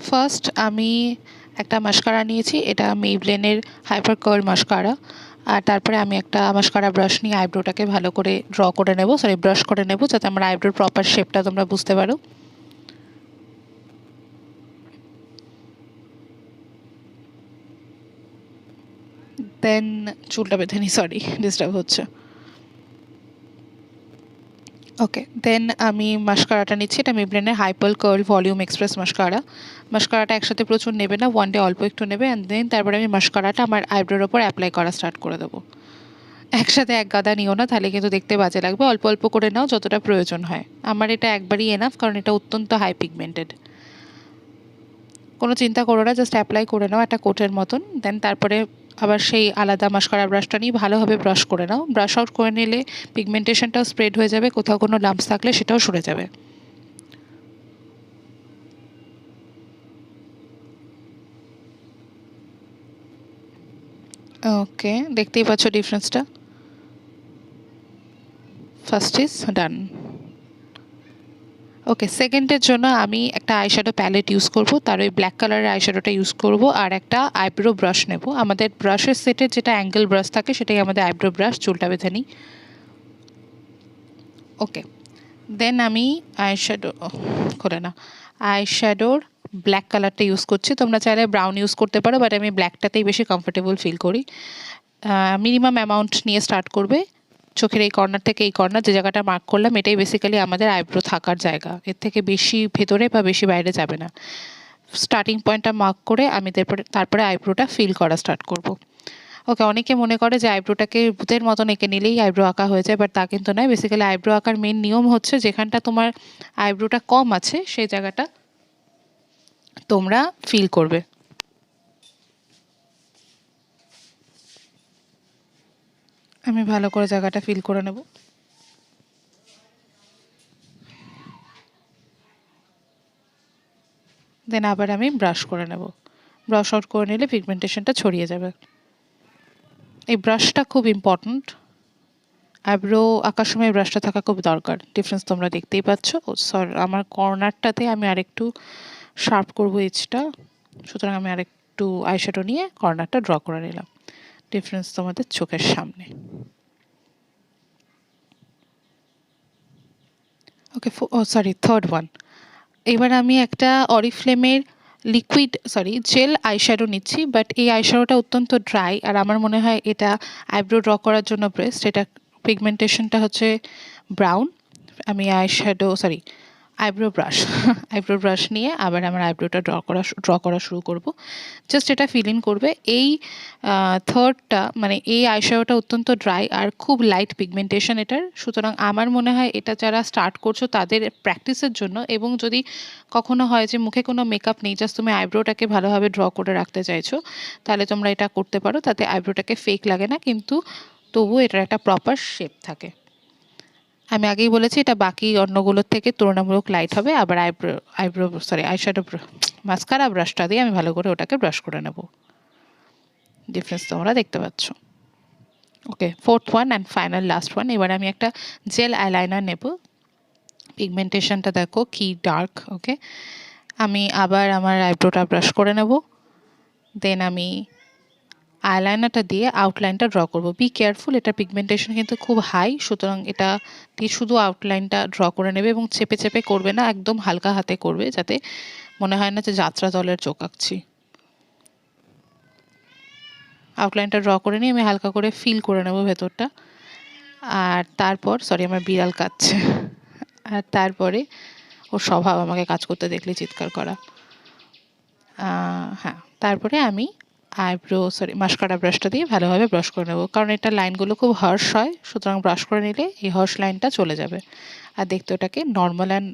First আমি একটা mascara নিয়েছি, এটা মেবলিনের হাইপার কার্ল মাস্কারা। আর তারপরে আমি একটা মাস্কারা ব্রাশ নিয়ে আইব্রোটাকে ভালো করে ড্র করে নেব, ব্রাশ করে নেব, যাতে আমার আইব্রোর প্রপার শেপটা তোমরা বুঝতে পারো। দেন চুলটা বেঁধে নি, সরি ডিস্টার্ব হচ্ছে। ওকে, দেন আমি মাস্কারাটা নিচ্ছি, এটা মেবলিনের hyper curl volume express mascara. মাস্কারাটা একসাথে প্রচুর নেবে না, ওয়ান ডে অল্প একটু নেবে। অ্যান্ড দেন তারপরে আমি মাস্কারাটা আমার আইব্রোর ওপর অ্যাপ্লাই করা স্টার্ট করে দেবো। একসাথে এক গাদা নিও না, তাহলে কিন্তু দেখতে বাজে লাগবে। অল্প অল্প করে নাও, যতটা প্রয়োজন হয়। আমার এটা একবারই এনাফ, কারণ এটা অত্যন্ত হাই পিগমেন্টেড। কোনো চিন্তা করো না, জাস্ট অ্যাপ্লাই করে নাও একটা কোটের মতন। দেন তারপরে আবার সেই আলাদা মাস্কারা ব্রাশটা নিয়ে ভালোভাবে ব্রাশ করে নাও। ব্রাশ আউট করে নিলে পিগমেন্টেশনটাও স্প্রেড হয়ে যাবে, কোথাও কোনো লাম্পস থাকলে সেটাও সরে যাবে। ওকে, দেখতেই পাচ্ছ ডিফারেন্সটা। First is done. ওকে, সেকেন্ডের জন্য আমি একটা আইশ্যাডো প্যালেট ইউজ করব, তার ওই ব্ল্যাক কালারের আইশ্যাডোটা ইউজ করব, আর একটা আইব্রো ব্রাশ নেব। আমাদের ব্রাশের সেটের যেটা অ্যাঙ্গেল ব্রাশ থাকে সেটাই আমাদের আইব্রো ব্রাশ। চুলটা বেঁধে নিই। ওকে, দেন আমি আইশ্যাডো করে না, আইশ্যাডোর ব্ল্যাক কালারটা ইউজ করছি। তোমরা চাইলে ব্রাউন ইউজ করতে পারো, বাট আমি ব্ল্যাকটাতেই বেশি কমফোর্টেবল ফিল করি। মিনিমাম অ্যামাউন্ট নিয়ে স্টার্ট করবে। চোখের এই কর্নার থেকে এই কর্নার যে জায়গাটা মার্ক করলাম, এটাই বেসিক্যালি আমাদের আইব্রো থাকার জায়গা। এর থেকে বেশি ভেতরে বা বেশি বাইরে যাবে না। স্টার্টিং পয়েন্টটা মার্ক করে আমি তারপরে আইব্রোটা ফিল করা স্টার্ট করব। ওকে, অনেকে মনে করে যে আইব্রোটাকে ভূতের মতন এঁকে নিলেই আইব্রো আঁকা হয়ে যায়, বাট তা কিন্তু নয়। বেসিক্যালি আইব্রো আঁকার মেন নিয়ম হচ্ছে যেখানটা তোমার আইব্রোটা কম আছে সেই জায়গাটা তোমরা ফিল করবে। আমি ভালো করে জায়গাটা ফিল করে নেব। দেন আবার আমি ব্রাশ করে নেব। ব্রাশ আউট করে নিলে পিগমেন্টেশনটা ছড়িয়ে যাবে। এই ব্রাশটা খুব ইম্পর্ট্যান্ট। আইব্রো আঁকার সময় ব্রাশটা থাকা খুব দরকার। ডিফারেন্স তোমরা দেখতেই পাচ্ছ। আমার কর্নারটাতে আমি আরেকটু শার্প করবো এজটা, সুতরাং আমি আরেকটু আইশ্যাডো নিয়ে কর্নারটা ড্র করে নিলাম। ডিফারেন্স তোমাদের চোখের সামনে। ওকে, থার্ড ওয়ান। এবার আমি একটা অরিফ্লেমের জেল আইশ্যাডো নিচ্ছি, বাট এই আইশ্যাডোটা অত্যন্ত ড্রাই, আর আমার মনে হয় এটা আইব্রো ড্র করার জন্য বেস্ট। এটা পিগমেন্টেশনটা হচ্ছে ব্রাউন। আমি আইব্রো ব্রাশ নিয়ে আবার আমার আইব্রোটা ড্র করা শুরু করব। জাস্ট এটা ফিল ইন করবে। এই থার্ডটা মানে এই আইশ্যাডোটা অত্যন্ত ড্রাই আর খুব লাইট পিগমেন্টেশন এটার, সুতরাং আমার মনে হয় এটা যারা স্টার্ট করছো তাদের প্র্যাকটিসের জন্য, এবং যদি কখনো হয় যে মুখে কোনো মেকআপ নেই, জাস্ট তুমি আইব্রোটাকে ভালোভাবে ড্র করে রাখতে চাইছো, তাহলে তোমরা এটা করতে পারো। তাতে আইব্রোটাকে ফেক লাগে না, কিন্তু তবুও এটার একটা প্রপার শেপ থাকে। আমি আগেই বলেছি এটা বাকি অন্যগুলোর থেকে তুলনামূলক লাইট হবে। আবার আইশ্যাডো মাস্কারা ব্রাশটা দিয়ে আমি ভালো করে ওটাকে ব্রাশ করে নেব। ডিফারেন্স তোমরা দেখতে পাচ্ছ। Okay, fourth one and final last one. এবার আমি একটা জেল আইলাইনার নেব। পিগমেন্টেশনটা দেখো কি ডার্ক। ওকে, আমি আবার আমার আইব্রোটা ব্রাশ করে নেব। দেন আমি আইলাইনারটা দিয়ে আউটলাইনটা ড্র করব। বি কেয়ারফুল, এটা পিগমেন্টেশন কিন্তু খুব হাই, সুতরাং এটা দিয়ে শুধু আউটলাইনটা ড্র করে নেবে এবং চেপে চেপে করবে না, একদম হালকা হাতে করবে, যাতে মনে হয় না যে যাত্রা দলের চোখ আঁকছি। আউটলাইনটা ড্র করে নিয়ে আমি হালকা করে ফিল করে নেব ভেতরটা। আর তারপর আমার বিড়াল কাঁদছে। আর তারপরে ওর স্বভাব আমাকে কাজ করতে দেখলে চিৎকার করা। হ্যাঁ, তারপরে আমি মাস্কারা ব্রাশটা দিয়ে ভালোভাবে ব্রাশ করে নেব, কারণ এটা লাইনগুলো খুব হার্শ হয়, সুতরাং ব্রাশ করে নিলে এই হার্শ লাইনটা চলে যাবে আর দেখতে ওটাকে নর্মাল অ্যান্ড